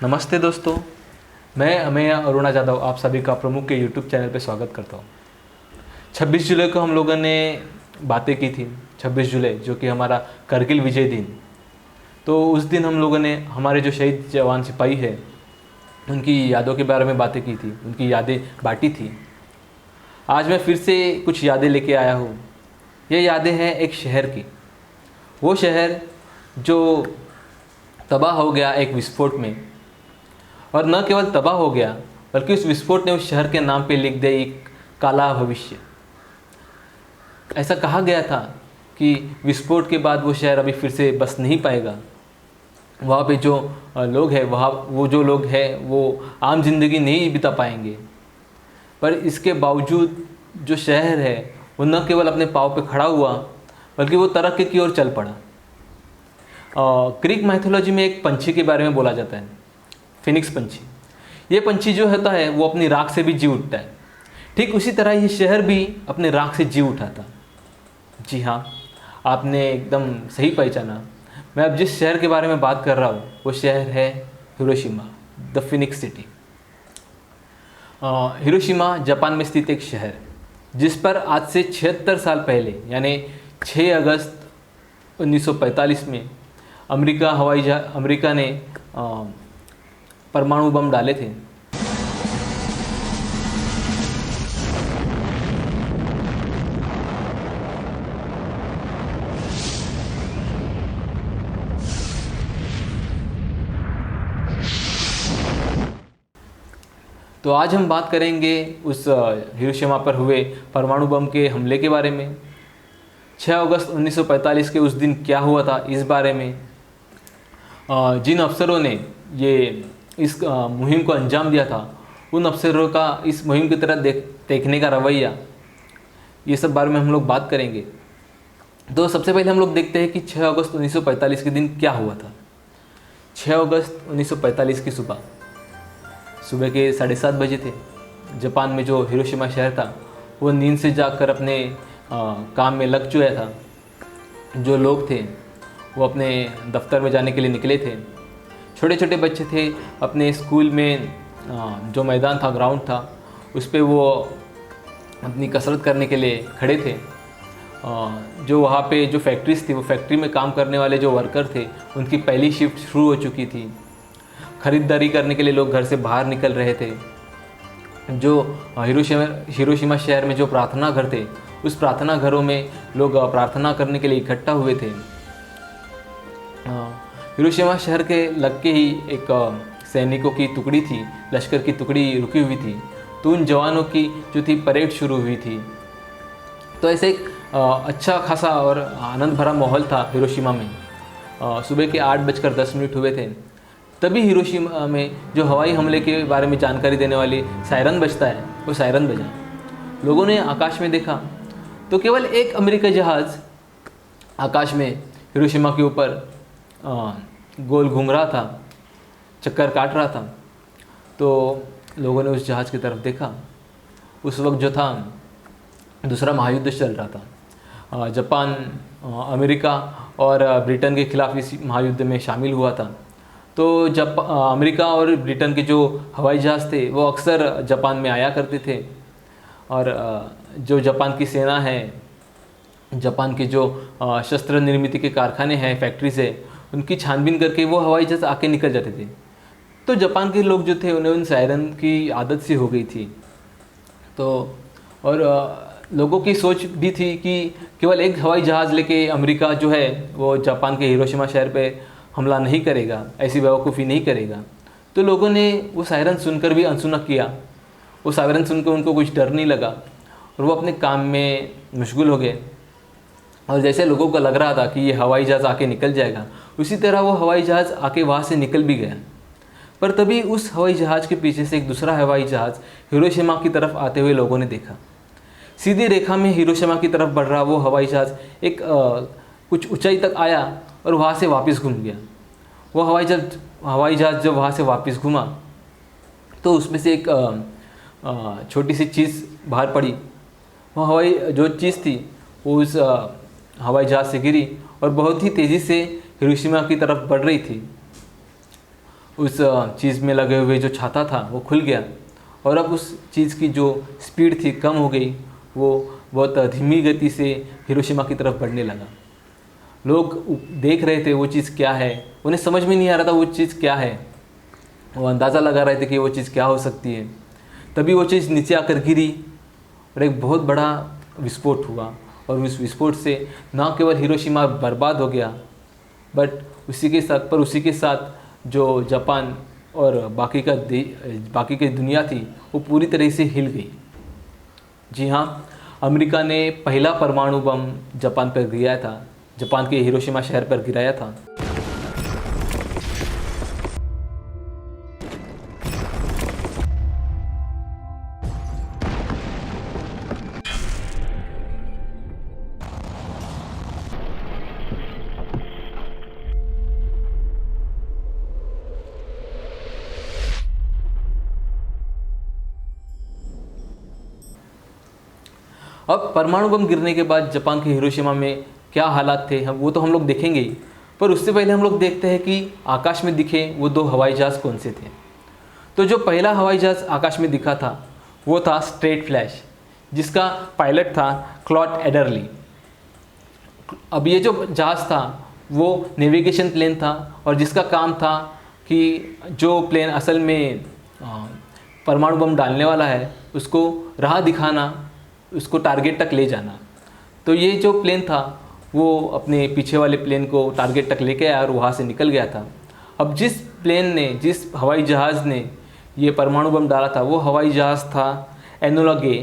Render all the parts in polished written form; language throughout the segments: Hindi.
नमस्ते दोस्तों, मैं अमेय अरुणा जादव आप सभी का प्रमुख के यूट्यूब चैनल पे स्वागत करता हूँ। 26 जुलाई को हम लोगों ने बातें की थी। 26 जुलाई जो कि हमारा करगिल विजय दिन। तो उस दिन हम लोगों ने हमारे जो शहीद जवान सिपाही है उनकी यादों के बारे में बातें की थी, उनकी यादें बांटी थी। आज मैं फिर से कुछ यादें लेके आया हूँ। ये यादें हैं एक शहर की। वो शहर जो तबाह हो गया एक विस्फोट में, और न केवल तबाह हो गया बल्कि उस विस्फोट ने उस शहर के नाम पे लिख दिया एक काला भविष्य। ऐसा कहा गया था कि विस्फोट के बाद वो शहर अभी फिर से बस नहीं पाएगा। वहाँ पे जो लोग हैं वो जो लोग हैं वो आम जिंदगी नहीं बिता पाएंगे। पर इसके बावजूद जो शहर है वो न केवल अपने पाँव पे खड़ा हुआ बल्कि वो तरक्की की ओर चल पड़ा। ग्रीक माइथोलॉजी में एक पंछी के बारे में बोला जाता है, फिनिक्स पंछी। ये पंछी जो होता है वो अपनी राख से भी जी उठता है। ठीक उसी तरह ये शहर भी अपने राख से जी उठा था। जी हाँ, आपने एकदम सही पहचाना। मैं अब जिस शहर के बारे में बात कर रहा हूँ वो शहर है Hiroshima, the Phoenix city. Hiroshima Japan में स्थित एक शहर जिस पर आज से 76 साल पहले यानी 6 अगस्त 1945 में अमेरिका ने परमाणु बम डाले थे। तो आज हम बात करेंगे उस हिरोशिमा पर हुए परमाणु बम के हमले के बारे में। 6 अगस्त 1945 के उस दिन क्या हुआ था इस बारे में। जिन अफसरों ने इस मुहिम को अंजाम दिया था उन अफसरों का इस मुहिम की तरह देखने का रवैया, ये सब बारे में हम लोग बात करेंगे। तो सबसे पहले हम लोग देखते हैं कि 6 अगस्त 1945 के दिन क्या हुआ था। 6 अगस्त 1945 की सुबह के 7:30 बजे थे। जापान में जो हिरोशिमा शहर था वो नींद से जागकर अपने काम में लग चुका था। जो लोग थे वो अपने दफ्तर में जाने के लिए निकले थे। छोटे छोटे बच्चे थे, अपने स्कूल में जो मैदान था, ग्राउंड था, उस पर वो अपनी कसरत करने के लिए खड़े थे। जो वहाँ पे जो फैक्ट्रीज थी वो फैक्ट्री में काम करने वाले जो वर्कर थे उनकी पहली शिफ्ट शुरू हो चुकी थी। ख़रीदारी करने के लिए लोग घर से बाहर निकल रहे थे। जो हिरोशिमा शहर में जो प्रार्थना घर थे उस प्रार्थना घरों में लोग प्रार्थना करने के लिए इकट्ठा हुए थे। हिरोशिमा शहर के लग के ही एक सैनिकों की टुकड़ी थी, लश्कर की टुकड़ी रुकी हुई थी। तो उन जवानों की जो थी परेड शुरू हुई थी। तो ऐसे एक अच्छा खासा और आनंद भरा माहौल था हिरोशिमा में। सुबह के 8:10 हुए थे। तभी हिरोशिमा में जो हवाई हमले के बारे में जानकारी देने वाली सायरन बजता है वो सायरन बजा। लोगों ने आकाश में देखा तो केवल एक अमेरिकी जहाज़ आकाश में हिरोशिमा के ऊपर गोल घूम रहा था, चक्कर काट रहा था। तो लोगों ने उस जहाज़ की तरफ देखा। उस वक्त जो था दूसरा महायुद्ध चल रहा था। जापान, अमेरिका और ब्रिटेन के खिलाफ इस महायुद्ध में शामिल हुआ था। तो अमेरिका और ब्रिटेन के जो हवाई जहाज़ थे वो अक्सर जापान में आया करते थे। और जो जापान की सेना है, जापान के जो शस्त्र निर्मित के कारखाने हैं, फैक्ट्रीज है, उनकी छानबीन करके वो हवाई जहाज़ आके निकल जाते थे। तो जापान के लोग जो थे उन्हें उन सायरन की आदत सी हो गई थी। तो और लोगों की सोच भी थी कि केवल एक हवाई जहाज़ लेके अमेरिका जो है वो जापान के हिरोशिमा शहर पे हमला नहीं करेगा, ऐसी बेवकूफ़ी नहीं करेगा। तो लोगों ने वो सायरन सुनकर भी अनसुना किया। वो सायरन सुनकर उनको कुछ डर नहीं लगा और वो अपने काम में मशगूल हो गए। और जैसे लोगों को लग रहा था कि ये हवाई जहाज़ आके निकल जाएगा, उसी तरह वो हवाई जहाज़ आके वहाँ से निकल भी गया। पर तभी उस हवाई जहाज़ के पीछे से एक दूसरा हवाई जहाज़ हिरोशिमा की तरफ आते हुए लोगों ने देखा। सीधी रेखा में हिरोशिमा की तरफ बढ़ रहा वो हवाई जहाज़ एक कुछ ऊंचाई तक आया और वहाँ से वापस घूम गया। वो हवाई जहाज़ जब वहाँ से वापस घूमा तो उसमें से एक छोटी सी चीज़ बाहर पड़ी। वो हवाई जो चीज़ थी वो उस हवाई जहाज़ से गिरी और बहुत ही तेज़ी से हिरोशिमा की तरफ बढ़ रही थी। उस चीज़ में लगे हुए जो छाता था वो खुल गया और अब उस चीज़ की जो स्पीड थी कम हो गई, वो बहुत धीमी गति से हिरोशिमा की तरफ बढ़ने लगा। लोग देख रहे थे वो चीज़ क्या है, उन्हें समझ में नहीं आ रहा था वो चीज़ क्या है। वो अंदाज़ा लगा रहे थे कि वो चीज़ क्या हो सकती है। तभी वो चीज़ नीचे आकर गिरी और एक बहुत बड़ा विस्फोट हुआ और उस विस्फोट से न केवल हिरोशिमा बर्बाद हो गया बट उसी के साथ जो जापान और बाकी की दुनिया थी वो पूरी तरह से हिल गई। जी हाँ, अमेरिका ने पहला परमाणु बम जापान पर गिराया था, जापान के हिरोशिमा शहर पर गिराया था। अब परमाणु बम गिरने के बाद जापान के हिरोशिमा में क्या हालात थे वो तो हम लोग देखेंगे ही, पर उससे पहले हम लोग देखते हैं कि आकाश में दिखे वो 2 हवाई जहाज़ कौन से थे। तो जो पहला हवाई जहाज़ आकाश में दिखा था वो था स्ट्रेट फ्लैश, जिसका पायलट था क्लॉड एडरली। अब ये जो जहाज़ था वो नेविगेशन प्लेन था और जिसका काम था कि जो प्लेन असल में परमाणु बम डालने वाला है उसको राह दिखाना, उसको टारगेट तक ले जाना। तो ये जो प्लेन था वो अपने पीछे वाले प्लेन को टारगेट तक लेके आया और वहाँ से निकल गया था। अब जिस हवाई जहाज़ ने ये परमाणु बम डाला था वो हवाई जहाज़ था एनोला गे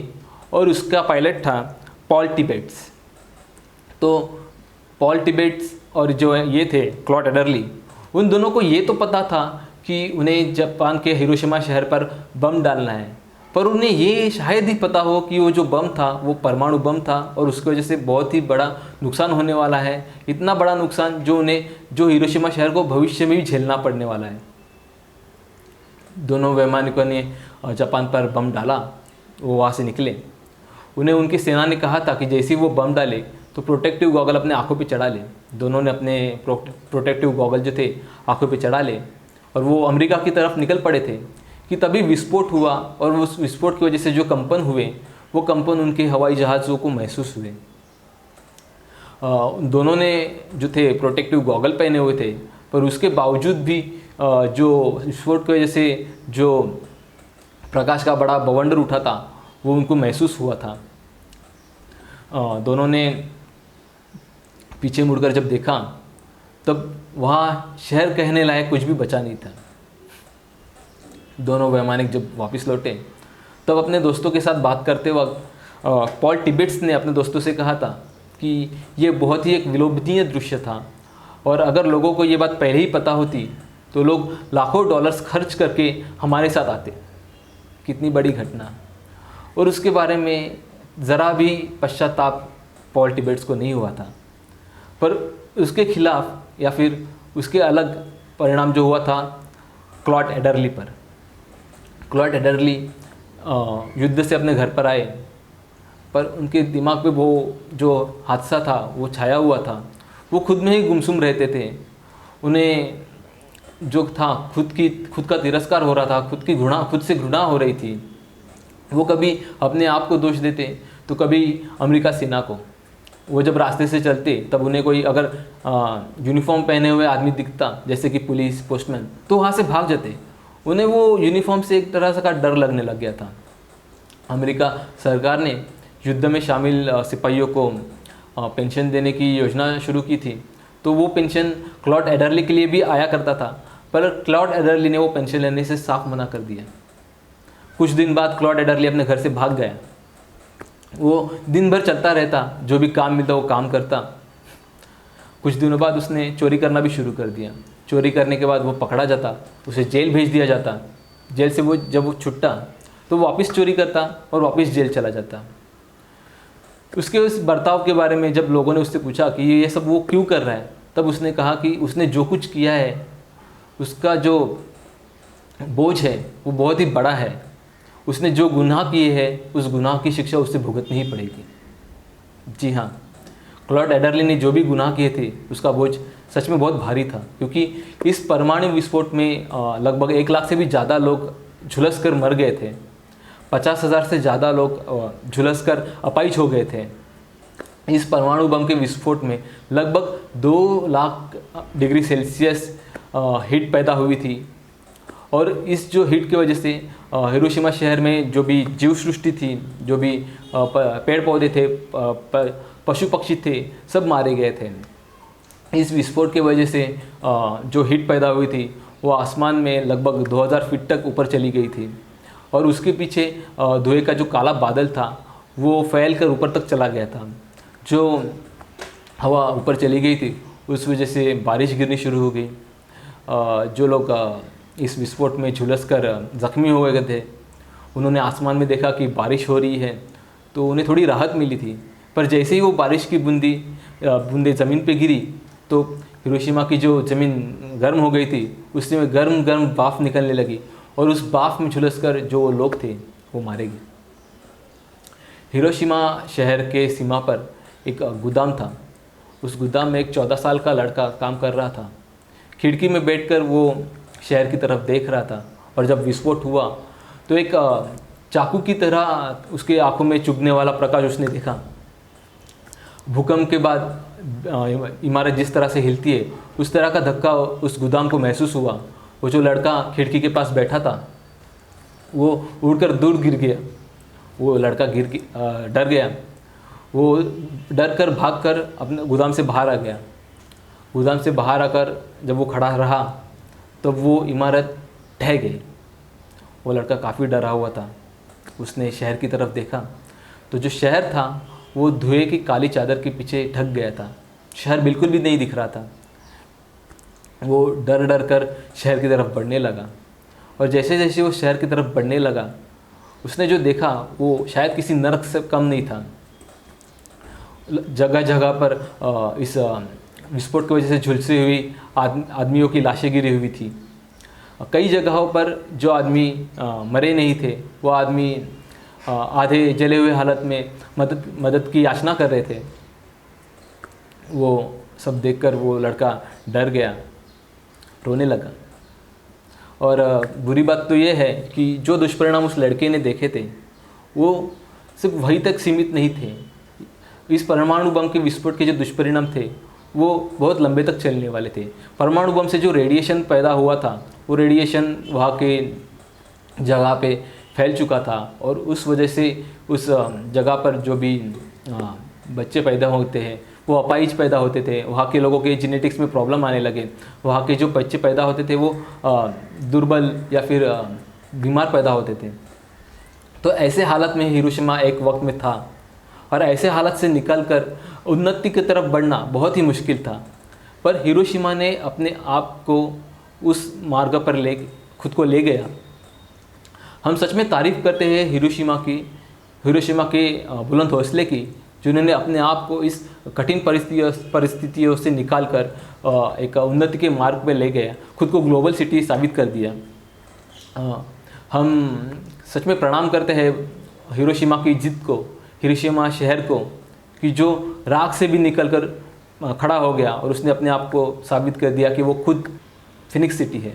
और उसका पायलट था पॉल टिबेट्स। तो पॉल टिबेट्स और जो ये थे क्लॉड एडरली, उन दोनों को ये तो पता था कि उन्हें जापान के हिरोशिमा शहर पर बम डालना है, पर उन्हें ये शायद ही पता हो कि वो जो बम था वो परमाणु बम था और उसकी वजह से बहुत ही बड़ा नुकसान होने वाला है। इतना बड़ा नुकसान जो हिरोशिमा शहर को भविष्य में भी झेलना पड़ने वाला है। दोनों वैमानिकों ने जापान पर बम डाला, वो वहाँ से निकले। उन्हें उनकी सेना ने कहा था कि जैसे ही वो बम डाले तो प्रोटेक्टिव गॉगल अपने आँखों पे चढ़ा ले। दोनों ने अपने प्रोटेक्टिव गॉगल जो थे आँखों पे चढ़ा ले और वो अमेरिका की तरफ निकल पड़े थे कि तभी विस्फोट हुआ और उस विस्फोट की वजह से जो कंपन हुए वो कंपन उनके हवाई जहाज़ों को महसूस हुए। दोनों ने जो थे प्रोटेक्टिव गॉगल पहने हुए थे, पर उसके बावजूद भी जो विस्फोट की वजह से जो प्रकाश का बड़ा बवंडर उठा था वो उनको महसूस हुआ था। दोनों ने पीछे मुड़कर जब देखा तब वहाँ शहर कहने लायक कुछ भी बचा नहीं था। दोनों वैमानिक जब वापस लौटे तब अपने दोस्तों के साथ बात करते वक्त पॉल टिबेट्स ने अपने दोस्तों से कहा था कि ये बहुत ही एक विलोभनीय दृश्य था और अगर लोगों को ये बात पहले ही पता होती तो लोग लाखों डॉलर्स खर्च करके हमारे साथ आते। कितनी बड़ी घटना। और उसके बारे में ज़रा भी पश्चाताप पॉल टिबेट्स को नहीं हुआ था, पर उसके खिलाफ या फिर उसके अलग परिणाम जो हुआ था क्लॉड एडरली पर। क्लॉड एडरली युद्ध से अपने घर पर आए, पर उनके दिमाग पे वो जो हादसा था वो छाया हुआ था। वो खुद में ही गुमसुम रहते थे। उन्हें जो था खुद का तिरस्कार हो रहा था, खुद से घृणा हो रही थी। वो कभी अपने आप को दोष देते तो कभी अमेरिका सेना को। वो जब रास्ते से चलते तब उन्हें कोई अगर यूनिफॉर्म पहने हुए आदमी दिखता जैसे कि पुलिस, पोस्टमैन, तो वहाँ से भाग जाते। उन्हें वो यूनिफॉर्म से एक तरह से का डर लगने लग गया था। अमेरिका सरकार ने युद्ध में शामिल सिपाहियों को पेंशन देने की योजना शुरू की थी, तो वो पेंशन क्लॉड एडरली के लिए भी आया करता था, पर क्लॉड एडरली ने वो पेंशन लेने से साफ मना कर दिया। कुछ दिन बाद क्लॉड एडरली अपने घर से भाग गया। वो दिन भर चलता रहता, जो भी काम मिलता वो काम करता। कुछ दिनों बाद उसने चोरी करना भी शुरू कर दिया। चोरी करने के बाद वो पकड़ा जाता, उसे जेल भेज दिया जाता। जेल से जब वो छुट्टा तो वापस चोरी करता और वापस जेल चला जाता। उसके उस बर्ताव के बारे में जब लोगों ने उससे पूछा कि ये सब वो क्यों कर रहा है, तब उसने कहा कि उसने जो कुछ किया है उसका जो बोझ है वो बहुत ही बड़ा है। उसने जो गुनाह किए हैं उस गुनाह की शिक्षा उससे भुगतनी ही पड़ेगी। जी हाँ, क्लॉड एडरली ने जो भी गुनाह किए थे उसका बोझ सच में बहुत भारी था, क्योंकि इस परमाणु विस्फोट में लगभग 1 लाख से भी ज़्यादा लोग झुलस कर मर गए थे। 50,000 से ज़्यादा लोग झुलस कर अपाहिज हो गए थे। इस परमाणु बम के विस्फोट में लगभग 2 लाख डिग्री सेल्सियस हीट पैदा हुई थी। और इस जो हीट की वजह से हिरोशिमा शहर में जो भी जीव सृष्टि थी, जो भी पेड़ पौधे थे, पशु पक्षी थे, सब मारे गए थे। इस विस्फोट की वजह से जो हीट पैदा हुई थी वो आसमान में लगभग 2000 फीट तक ऊपर चली गई थी। और उसके पीछे धुएं का जो काला बादल था वो फैल कर ऊपर तक चला गया था। जो हवा ऊपर चली गई थी उस वजह से बारिश गिरनी शुरू हो गई। जो लोग इस विस्फोट में झुलस कर ज़ख्मी हो गए थे, उन्होंने आसमान में देखा कि बारिश हो रही है, तो उन्हें थोड़ी राहत मिली थी। पर जैसे ही वो बारिश की बूंदें ज़मीन पे गिरी तो हिरोशिमा की जो ज़मीन गर्म हो गई थी, उसमें गर्म गर्म भाप निकलने लगी और उस भाप में झुलस कर जो लोग थे वो मारे गए। हिरोशिमा शहर के सीमा पर एक गोदाम था। उस गोदाम में एक 14 साल का लड़का काम कर रहा था। खिड़की में बैठकर वो शहर की तरफ देख रहा था और जब विस्फोट हुआ तो एक चाकू की तरह उसके आंखों में चुभने वाला प्रकाश उसने देखा। भूकंप के बाद इमारत जिस तरह से हिलती है उस तरह का धक्का उस गोदाम को महसूस हुआ। वो जो लड़का खिड़की के पास बैठा था वो उड़कर दूर गिर गया। वो लड़का डर गया। वो डर कर भाग कर अपने गोदाम से बाहर आ गया। गोदाम से बाहर आकर जब वो खड़ा रहा तब वो इमारत ढह गई। वो लड़का काफ़ी डरा हुआ था। उसने शहर की तरफ देखा तो जो शहर था वो धुएं की काली चादर के पीछे ढक गया था। शहर बिल्कुल भी नहीं दिख रहा था। वो डर डर कर शहर की तरफ बढ़ने लगा और जैसे जैसे वो शहर की तरफ बढ़ने लगा उसने जो देखा वो शायद किसी नरक से कम नहीं था। जगह जगह पर इस विस्फोट की वजह से झुलसी हुई आदमियों की लाशें गिरी हुई थी। कई जगहों पर जो आदमी मरे नहीं थे वो आदमी आधे जले हुए हालत में मदद की याचना कर रहे थे। वो सब देखकर वो लड़का डर गया, रोने लगा। और बुरी बात तो ये है कि जो दुष्परिणाम उस लड़के ने देखे थे वो सिर्फ वहीं तक सीमित नहीं थे। इस परमाणु बम के विस्फोट के जो दुष्परिणाम थे वो बहुत लंबे तक चलने वाले थे। परमाणु बम से जो रेडिएशन पैदा हुआ था वो रेडिएशन वहाँ के जगह पे फैल चुका था और उस वजह से उस जगह पर जो भी बच्चे पैदा होते हैं वो अपाहिज पैदा होते थे। वहाँ के लोगों के जेनेटिक्स में प्रॉब्लम आने लगे। वहाँ के जो बच्चे पैदा होते थे वो दुर्बल या फिर बीमार पैदा होते थे। तो ऐसे हालत में हिरोशिमा एक वक्त में था और ऐसे हालत से निकलकर उन्नति की तरफ बढ़ना बहुत ही मुश्किल था। पर हिरोशिमा ने अपने आप को उस मार्ग पर खुद को ले गया। हम सच में तारीफ़ करते हैं हिरोशिमा के बुलंद हौसले की, जिन्होंने अपने आप को इस कठिन परिस्थितियों से निकालकर एक उन्नति के मार्ग पर ले गया, खुद को ग्लोबल सिटी साबित कर दिया। हम सच में प्रणाम करते हैं हिरोशिमा की जिद को, हिरोशिमा शहर को, कि जो राख से भी निकलकर खड़ा हो गया और उसने अपने आप को साबित कर दिया कि वो खुद फिनिक्स सिटी है।